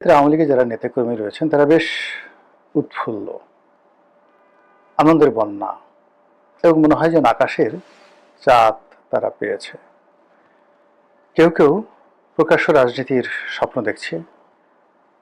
আওয়ামী লীগের যারা নেতাকর্মী রয়েছেন তারা বেশ উৎফুল্ল, আনন্দের বন্যা, এবং মনে হয় যেন আকাশের চাঁদ তারা পেয়েছে। কেউ কেউ প্রকাশ্য রাজনীতির স্বপ্ন দেখছে,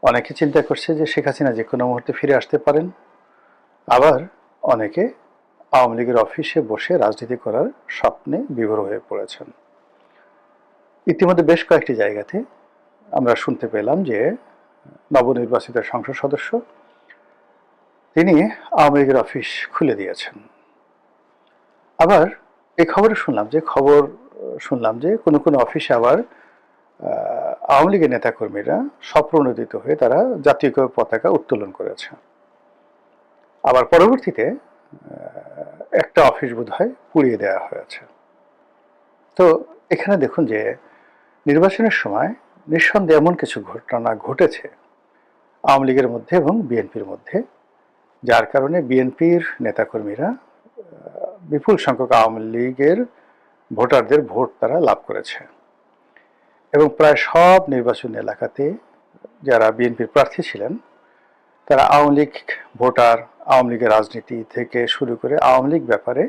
অনেকে চিন্তা করছে যে শেখ হাসিনা যে কোনো মুহূর্তে ফিরে আসতে পারেন, আবার অনেকে আওয়ামী লীগের অফিসে বসে রাজনীতি করার স্বপ্নে বিভোর হয়ে পড়েছেন। ইতিমধ্যে বেশ কয়েকটি জায়গাতে আমরা শুনতে পেলাম যে নবনির্বাচিত সংসদ সদস্য তিনি আওয়ামী লীগের অফিস খুলে দিয়েছেন। আবার এই শুনলাম যে কোনো কোনো অফিসে আবার আওয়ামী লীগের নেতাকর্মীরা স্বপ্রণোদিত হয়ে তারা জাতীয় পতাকা উত্তোলন করেছে। আবার পরবর্তীতে একটা অফিস বোধহয় পুড়িয়ে দেওয়া হয়েছে। তো এখানে দেখুন যে নির্বাচনের সময় নিঃসন্দেহে এমন কিছু ঘটনা ঘটেছে আওয়ামী লীগের মধ্যে এবং বিএনপির মধ্যে, যার কারণে বিএনপির নেতাকর্মীরা বিপুল সংখ্যক আওয়ামী লীগের ভোটারদের ভোট তারা লাভ করেছে এবং প্রায় সব নির্বাচনী এলাকাতে যারা বিএনপির প্রার্থী ছিলেন তারা আওয়ামী লীগ ভোটার, আওয়ামী লীগের রাজনীতি থেকে শুরু করে আওয়ামী লীগ ব্যাপারে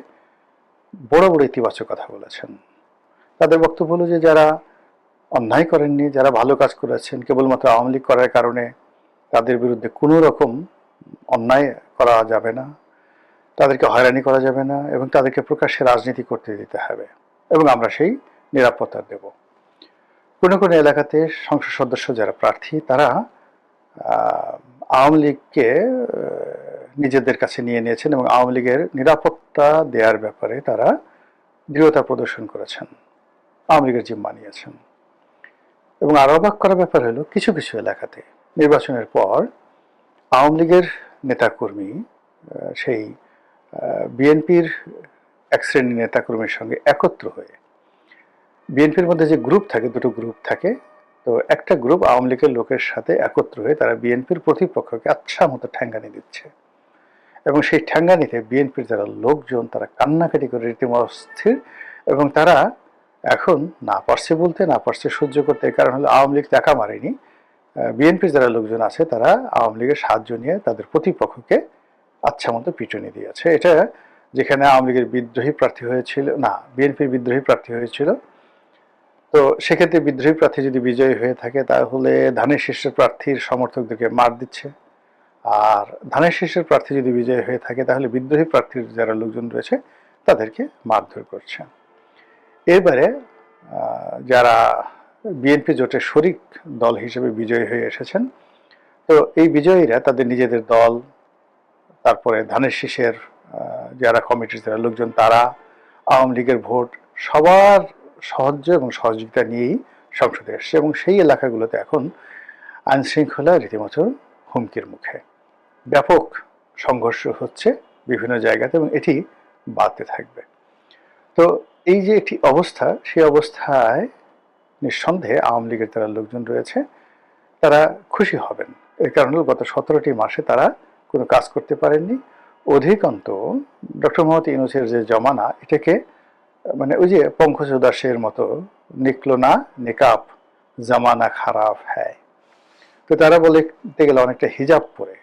বড় বড় ইতিবাচক কথা বলেছেন। তাদের বক্তব্য হলো যে যারা অন্যায় করেননি, যারা ভালো কাজ করেছেন, কেবলমাত্র আওয়ামী লীগ করার কারণে তাদের বিরুদ্ধে কোনো রকম অন্যায় করা যাবে না, তাদেরকে হয়রানি করা যাবে না এবং তাদেরকে প্রকাশ্যে রাজনীতি করতে দিতে হবে এবং আমরা সেই নিরাপত্তা দেব। কোনো কোনো এলাকাতে সংসদ সদস্য যারা প্রার্থী তারা আওয়ামী লীগকে নিজেদের কাছে নিয়ে নিয়েছেন এবং আওয়ামী লীগের নিরাপত্তা দেওয়ার ব্যাপারে তারা দৃঢ়তা প্রদর্শন করেছেন, আওয়ামী লীগের জিম্মা নিয়েছেন। এবং আরো অবাক করার ব্যাপার হলো কিছু কিছু এলাকাতে নির্বাচনের পর আওয়ামী লীগের নেতাকর্মী সেই বিএনপির এক শ্রেণীর নেতাকর্মীর সঙ্গে একত্র হয়ে, বিএনপির মধ্যে যে গ্রুপ থাকে, দুটো গ্রুপ থাকে, তো একটা গ্রুপ আওয়ামী লীগের লোকের সাথে একত্র হয়ে তারা বিএনপির প্রতিপক্ষকে আচ্ছা মতো ঠ্যাঙ্গানি দিচ্ছে এবং সেই ঠ্যাঙ্গানিতে বিএনপির যারা লোকজন তারা কান্নাকাটি করে রীতিমতো অস্থির এবং তারা এখন না পারছে বলতে, না পারছে সহ্য করতে। এই কারণ হলো আওয়ামী লীগ টাকা মারেনি, বিএনপির যারা লোকজন আছে তারা আওয়ামী লীগের সাহায্য নিয়ে তাদের প্রতিপক্ষকে আচ্ছা মতো পিটুনি দিয়েছে। এটা যেখানে আওয়ামী লীগের বিদ্রোহী প্রার্থী হয়েছিল, না বিএনপির বিদ্রোহী প্রার্থী হয়েছিল, তো সেক্ষেত্রে বিদ্রোহী প্রার্থী যদি বিজয়ী হয়ে থাকে তাহলে ধানের শীর্ষের প্রার্থীর সমর্থকদেরকে মার দিচ্ছে, আর ধানের শীর্ষের প্রার্থী যদি বিজয়ী হয়ে থাকে তাহলে বিদ্রোহী প্রার্থীর যারা লোকজন রয়েছে তাদেরকে মারধর করছে। এবারে যারা বিএনপি জোটের শরিক দল হিসেবে বিজয়ী হয়ে এসেছেন, তো এই বিজয়ীরা তাদের নিজেদের দল, তারপরে ধানের শীষের যারা কমিটির যারা লোকজন তারা, আওয়ামী লীগের ভোট, সবার সাহায্য এবং সহযোগিতা নিয়েই সংসদে এসছে এবং সেই এলাকাগুলোতে এখন আইন শৃঙ্খলা রীতিমতো হুমকির মুখে, ব্যাপক সংঘর্ষ হচ্ছে বিভিন্ন জায়গাতে এবং এটি বাড়তে থাকবে। তো এই যে একটি অবস্থা, সেই অবস্থায় নিঃসন্দেহে আওয়ামী লীগের যারা লোকজন রয়েছে তারা খুশি হবেন। এর কারণ হল গত 17টি মাসে তারা কোনো কাজ করতে পারেননি। অধিকন্ত ডক্টর মোহাম্মদ ইউনূসের যে জমানা, এটাকে মানে ওই যে পঙ্কজ উদাসের মতো নিকলো না নিকাব জামানা খারাপ হ্যায়, তো তারা বলতে গেলে অনেকটা হিজাব পরে,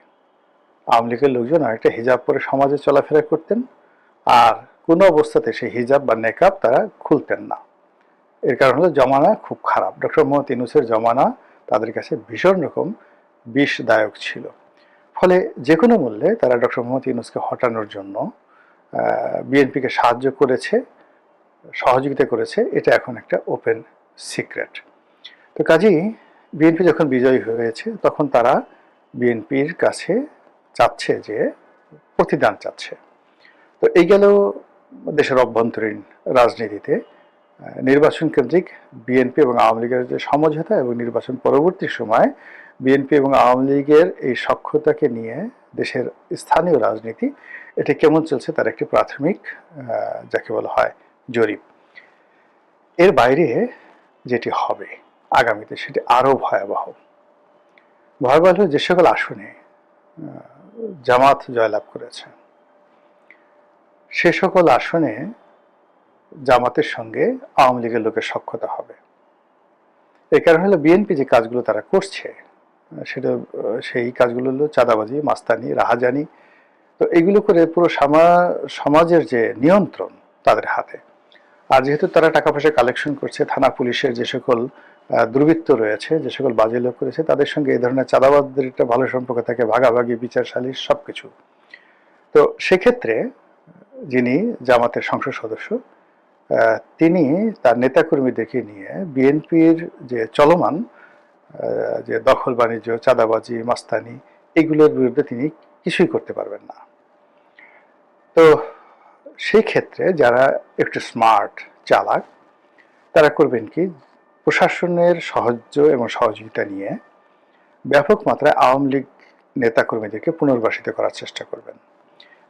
আওয়ামী লীগের লোকজন অনেকটা হিজাব পরে সমাজে চলাফেরা করতেন আর কোনো অবস্থাতে সেই হিজাব বা নেকাব তারা খুলতেন না। এর কারণ হলো জমানা খুব খারাপ, ডক্টর মোহাম্মদ ইউনূসের জমানা তাদের কাছে ভীষণ রকম বিষদায়ক ছিল। ফলে যে কোনো মূল্যে তারা ডক্টর মোহাম্মদ ইউনূসকে হটানোর জন্য বিএনপিকে সাহায্য করেছে, সহযোগিতা করেছে, এটা এখন একটা ওপেন সিক্রেট। তো কাজেই বিএনপি যখন বিজয়ী হয়েছে তখন তারা বিএনপির কাছে চাচ্ছে যে প্রতিদান চাচ্ছে। তো এই গেল দেশের অভ্যন্তরীণ রাজনীতিতে নির্বাচন কেন্দ্রিক বিএনপি এবং আওয়ামী লীগের যে সমঝোতা এবং নির্বাচন পরবর্তী সময় বিএনপি এবং আওয়ামী লীগের এই সখ্যতাকে নিয়ে দেশের স্থানীয় রাজনীতি এটা কেমন চলছে তার একটি প্রাথমিক যাকে বলা হয় জরিপ। এর বাইরে যেটি হবে আগামীতে সেটি আরো ভয়াবহ। ভয়াবহ যে সকল আসনে জামাত জয়লাভ করেছে সে সকল আসনে জামাতের সঙ্গে আওয়ামী লীগের লোকের সখ্যতা হবে। এই কারণ হলো বিএনপি যে কাজগুলো তারা করছে সেটা সেই কাজগুলো হলো চাঁদাবাজি, মাস্তানি, রাহাজানি। তো এগুলো করে পুরো সমাজের যে নিয়ন্ত্রণ তাদের হাতে। আর যেহেতু তারা টাকা পয়সা কালেকশন করছে, থানা পুলিশের যে সকল দুর্বৃত্ত রয়েছে, যে সকল বাজে লোক রয়েছে, তাদের সঙ্গে এই ধরনের চাঁদাবাজদের একটা ভালো সম্পর্ক থাকে, ভাগাভাগি, বিচার সালিশ সবকিছু। তো সেক্ষেত্রে যিনি জামাতের সংসদ সদস্য, তিনি তার নেতাকর্মীদেরকে নিয়ে বিএনপির যে চলমান যে দখল বাণিজ্য, চাঁদাবাজি, মাস্তানি, এগুলোর বিরুদ্ধে তিনি কিছুই করতে পারবেন না। তো সেই ক্ষেত্রে যারা একটু স্মার্ট, চালাক, তারা করবেন কি, প্রশাসনের সাহায্য এবং সহযোগিতা নিয়ে ব্যাপক মাত্রায় আওয়ামী লীগ নেতাকর্মীদেরকে পুনর্বাসিত করার চেষ্টা করবেন।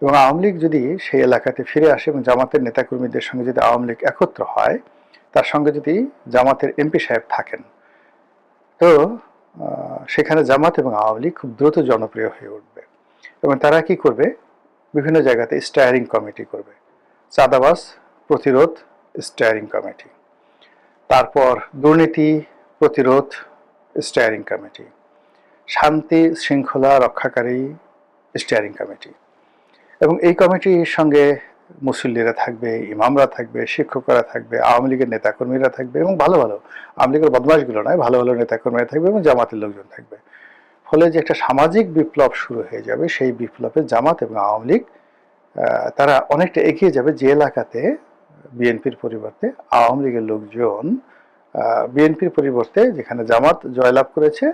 এবং আওয়ামী লীগ যদি সেই এলাকাতে ফিরে আসে এবং জামাতের নেতাকর্মীদের সঙ্গে যদি আওয়ামী লীগ একত্র হয়, তার সঙ্গে যদি জামাতের এমপি সাহেব থাকেন, তো সেখানে জামাত এবং আওয়ামী লীগ খুব দ্রুত জনপ্রিয় হয়ে উঠবে। এবং তারা কি করবে, বিভিন্ন জায়গাতে স্টায়ারিং কমিটি করবে, চাঁদাবাজ প্রতিরোধ স্টায়ারিং কমিটি, তারপর দুর্নীতি প্রতিরোধ স্টায়ারিং কমিটি, শান্তি শৃঙ্খলা রক্ষাকারী স্টায়ারিং কমিটি। এবং এই কমিটির সঙ্গে মুসল্লিরা থাকবে, ইমামরা থাকবে, শিক্ষকরা থাকবে, আওয়ামী লীগের নেতাকর্মীরা থাকবে, এবং ভালো ভালো আওয়ামী লীগের বদমাশগুলো নয়, ভালো ভালো নেতাকর্মীরা থাকবে এবং জামাতের লোকজন থাকবে। ফলে যে একটা সামাজিক বিপ্লব শুরু হয়ে যাবে, সেই বিপ্লবে জামাত এবং আওয়ামী লীগ তারা অনেকটা এগিয়ে যাবে। যে এলাকাতে বিএনপির পরিবর্তে আওয়ামী লীগের লোকজন, বিএনপির পরিবর্তে যেখানে জামাত জয়লাভ করেছে,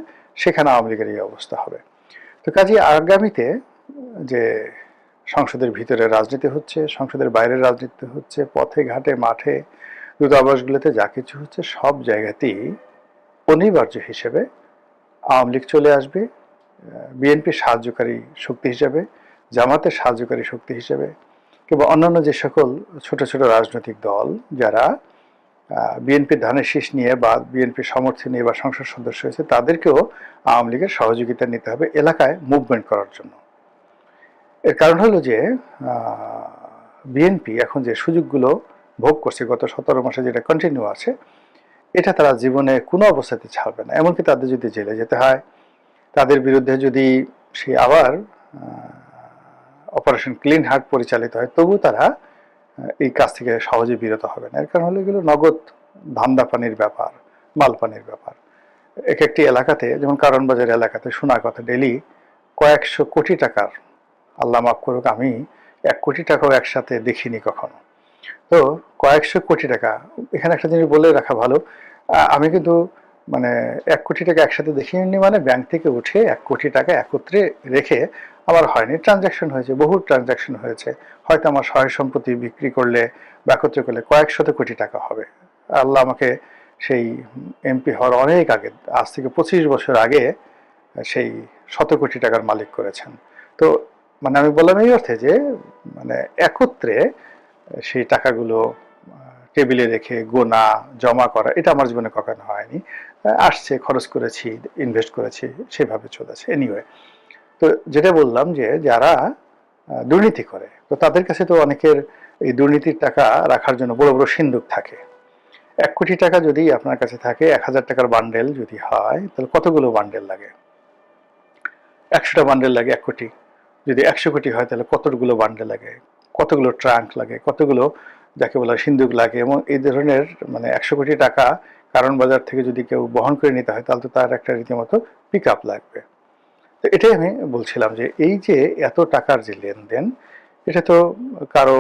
সেখানে আওয়ামী লীগের এই অবস্থা হবে। তো কাজে আগামীতে যে সংসদের ভিতরে রাজনীতি হচ্ছে, সংসদের বাইরের রাজনীতি হচ্ছে, পথে ঘাটে মাঠে দূতাবাসগুলোতে যা কিছু হচ্ছে, সব জায়গাতেই অনিবার্য হিসেবে আওয়ামী লীগ চলে আসবে, বিএনপির সাহায্যকারী শক্তি হিসেবে, জামাতের সাহায্যকারী শক্তি হিসেবে, কিংবা অন্যান্য যে সকল ছোট ছোট রাজনৈতিক দল যারা বিএনপির ধানের শীষ নিয়ে বা বিএনপির সমর্থন নিয়ে বা সংসদ সদস্য হয়েছে, তাদেরকেও আওয়ামী লীগের সহযোগিতা নিতে হবে এলাকায় মুভমেন্ট করার জন্য। এর কারণ হলো যে বিএনপি এখন যে সুযোগগুলো ভোগ করছে গত 17 মাসে, যেটা কন্টিনিউ আছে, এটা তারা জীবনে কোনো অবস্থাতে ছাড়বে না। এমনকি তাদের যদি জেলে যেতে হয়, তাদের বিরুদ্ধে যদি সে আবার অপারেশন ক্লিন হার্ট পরিচালিত হয়, তবু তারা এই কাজ থেকে সহজে বিরত হবে না। এর কারণ হলো এগুলো নগদ ধান্দা পানির ব্যাপার, মাল পানির ব্যাপার। এক একটি এলাকাতে, যেমন কারণ বাজার এলাকাতে শোনা কথা, ডেলি কয়েকশো কোটি টাকার, আল্লাহ মাফ করুক, আমি 1 কোটি টাকাও একসাথে দেখিনি কখনো। তো কয়েকশো কোটি টাকা, এখানে একটা জিনিস বলে রাখা ভালো, আমি কিন্তু মানে 1 কোটি টাকা একসাথে দেখিনি, মানে ব্যাংক থেকে উঠে 1 কোটি টাকা একত্রে রেখে আমার হয়নি, ট্রানজাকশন হয়েছে, বহু ট্রানজাকশন হয়েছে। হয়তো আমার সহায় সম্পত্তি বিক্রি করলে বা একত্রে করলে কয়েক শত কোটি টাকা হবে। আল্লাহ আমাকে সেই এমপি হওয়ার অনেক আগে, আজ থেকে 25 বছর আগে, সেই 100 কোটি টাকার মালিক করেছেন। তো মানে আমি বললাম এই অর্থে যে মানে একত্রে সেই টাকাগুলো টেবিলে রেখে গোনা, জমা করা, এটা আমার জীবনে কখনো হয়নি। আসছে, খরচ করেছি, ইনভেস্ট করেছি, সেভাবে চলেছে। এনিওয়ে, তো যেটা বললাম যে যারা দুর্নীতি করে, তো তাদের কাছে তো অনেকের এই দুর্নীতির টাকা রাখার জন্য বড় বড় সিন্দুক থাকে। 1 কোটি টাকা যদি আপনার কাছে থাকে, 1000 টাকার বান্ডেল যদি হয়, তাহলে কতগুলো বান্ডেল লাগে? 100টা বান্ডেল লাগে 1 কোটি। যদি 100 কোটি হয়, তাহলে কতগুলো বান্ডেল লাগে, কতগুলো ট্রাঙ্ক লাগে, কতগুলো যাকে বলা সিন্দুক লাগে। এবং এই ধরনের মানে 100 কোটি টাকা কারণ বাজার থেকে যদি কেউ বহন করে নিতে হয়, তাহলে তো তার একটা রীতিমতো পিক আপ লাগবে। তো এটাই আমি বলছিলাম যে এই যে এত টাকার যে লেনদেন, এটা তো কারো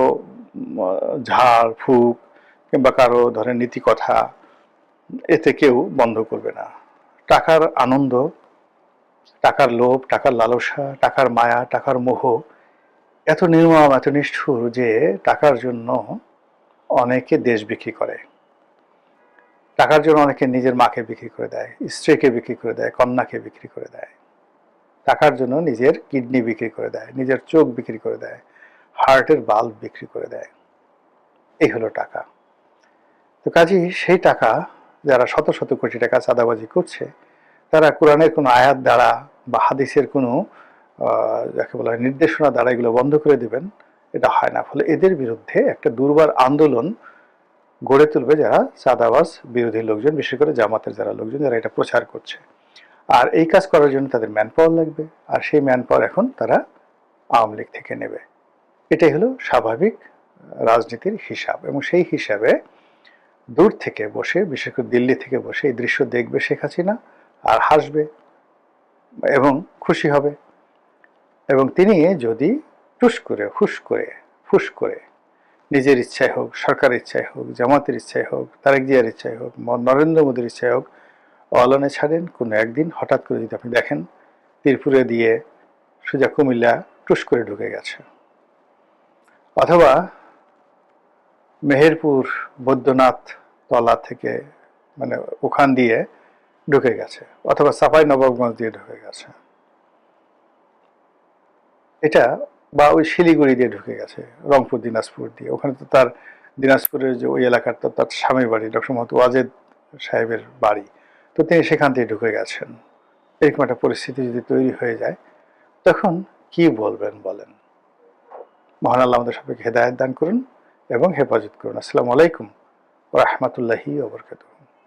ঝাড় ফুঁক কিংবা কারো ধরেন নীতি কথা, এতে কেউ বন্ধ করবে না। টাকার আনন্দ, টাকার লোভ, টাকার লালসা, টাকার মায়া, টাকার মোহ এত নির্মম, এত নিষ্ঠুর যে টাকার জন্য অনেকে দেশ বিক্রি করে, টাকার জন্য অনেকে নিজের মাকে বিক্রি করে দেয়, স্ত্রীকে বিক্রি করে দেয়, কন্যাকে বিক্রি করে দেয়, টাকার জন্য নিজের কিডনি বিক্রি করে দেয়, নিজের চোখ বিক্রি করে দেয়, হার্টের বাল্ব বিক্রি করে দেয়। এই হলো টাকা। তো কাজেই সেই টাকা যারা শত শত কোটি টাকা চাঁদাবাজি করছে, তারা কোরআনের কোনো আয়াত দ্বারা বা হাদিসের কোনো যাকে বলা হয় নির্দেশনা দ্বারা এগুলো বন্ধ করে দেবেন, এটা হয় না। ফলে এদের বিরুদ্ধে একটা দুর্বার আন্দোলন গড়ে তুলবে যারা চাঁদাবাজ বিরোধী লোকজন, বিশেষ করে জামাতের যারা লোকজন, যারা এটা প্রচার করছে। আর এই কাজ করার জন্য তাদের ম্যান পাওয়ার লাগবে, আর সেই ম্যান পাওয়ার এখন তারা আওয়ামী লীগ থেকে নেবে। এটাই হলো স্বাভাবিক রাজনীতির হিসাব। এবং সেই হিসাবে দূর থেকে বসে, বিশেষ করে দিল্লি থেকে বসে এই দৃশ্য দেখবে শেখ হাসিনা, আর হাসবে এবং খুশি হবে। এবং তিনি যদি টুস করে ফুস করে নিজের ইচ্ছায় হোক, সরকারের ইচ্ছায় হোক, জামাতের ইচ্ছায় হোক, তারেক জিয়ার ইচ্ছায় হোক, নরেন্দ্র মোদীর ইচ্ছায় হোক, অলানে ছাড়েন কোনো একদিন হঠাৎ করে যদি আপনি দেখেন তীরপুরে দিয়ে সোজা কুমিল্লা টুস করে ঢুকে গেছে, অথবা মেহেরপুর বৈদ্যনাথ তলা থেকে মানে ওখান দিয়ে ঢুকে গেছে, অথবা চাঁপাই নবাবগঞ্জ দিয়ে ঢুকে গেছে, এটা বা ওই শিলিগুড়ি দিয়ে ঢুকে গেছে, রংপুর দিনাজপুর দিয়ে। ওখানে তো তার দিনাজপুরের যে ওই এলাকার তো তার স্বামীর বাড়ি, ডক্টর মোহাম্মদ ওয়াজেদ সাহেবের বাড়ি, তো তিনি সেখান থেকে ঢুকে গেছেন। এরকম একটা পরিস্থিতি যদি তৈরি হয়ে যায়, তখন কি বলবেন বলেন? মহান আল্লাহ আমাদের সবাইকে হেদায়েত দান করুন এবং হেফাজত করুন। আসসালামু আলাইকুম ওয়া রাহমাতুল্লাহি ওয়া বারাকাতুহু।